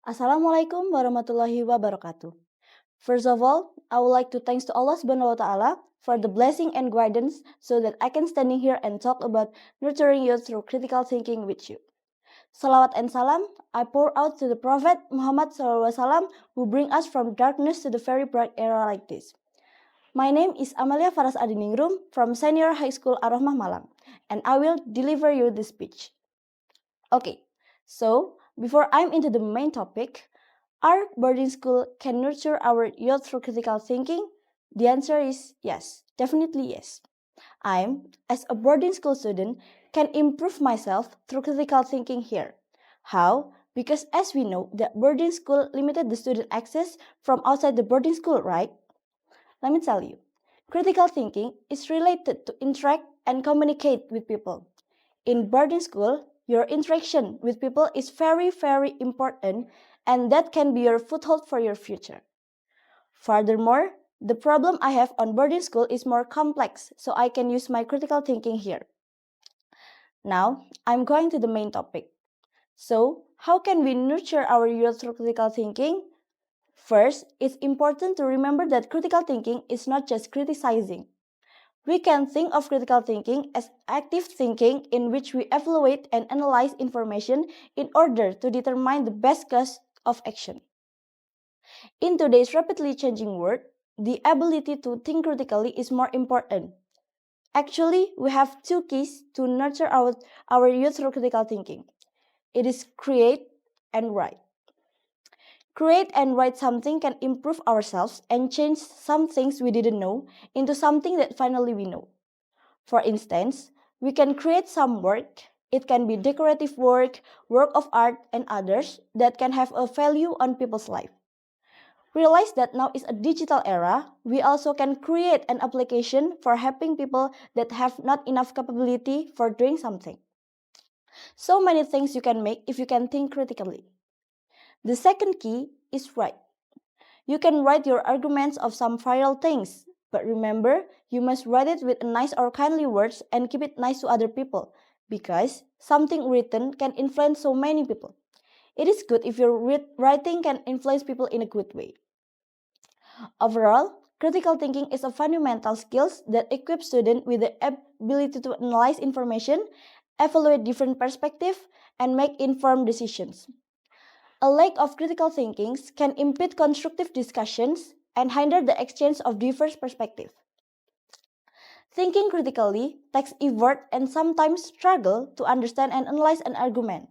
Assalamualaikum warahmatullahi wabarakatuh. First of all, I would like to thanks to Allah Subhanahu wa Ta'ala for the blessing and guidance so that I can standing here and talk about nurturing youth through critical thinking with you. Salawat and salam I pour out to the Prophet Muhammad SAW who bring us from darkness to the very bright era like this. My name is Amelia Farras from Senior High School AR-ROHMAH Malang, and I will deliver you this speech. Okay, so before I'm into the main topic, our boarding school can nurture our youth through critical thinking? The answer is yes, definitely yes. As a boarding school student, can improve myself through critical thinking here. How? Because as we know, the boarding school limited the student access from outside the boarding school, right? Let me tell you, critical thinking is related to interact and communicate with people. In boarding school, your interaction with people is very, very important, and that can be your foothold for your future. Furthermore, the problem I have on boarding school is more complex, so I can use my critical thinking here. Now, I'm going to the main topic. So, how can we nurture our youth through critical thinking? First, it's important to remember that critical thinking is not just criticizing. We can think of critical thinking as active thinking in which we evaluate and analyze information in order to determine the best course of action. In today's rapidly changing world, the ability to think critically is more important. Actually, we have two keys to nurture our youth through critical thinking. It is create and write. Create and write something can improve ourselves and change some things we didn't know into something that finally we know. For instance, we can create some work. It can be decorative work, work of art, and others that can have a value on people's life. Realize that now is a digital era, we also can create an application for helping people that have not enough capability for doing something. So many things you can make if you can think critically. The second key is write. You can write your arguments of some viral things, but remember, you must write it with nice or kindly words and keep it nice to other people, because something written can influence so many people. It is good if your writing can influence people in a good way. Overall, critical thinking is a fundamental skill that equips students with the ability to analyze information, evaluate different perspectives, and make informed decisions. A lack of critical thinking can impede constructive discussions and hinder the exchange of diverse perspectives. Thinking critically takes effort and sometimes struggle to understand and analyze an argument.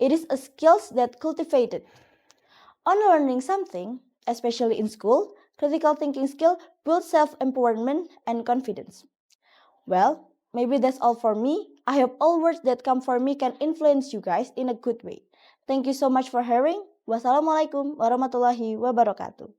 It is a skill that cultivated. On learning something, especially in school, critical thinking skill builds self-empowerment and confidence. Well, maybe that's all for me. I hope all words that come from me can influence you guys in a good way. Thank you so much for hearing. Wassalamualaikum warahmatullahi wabarakatuh.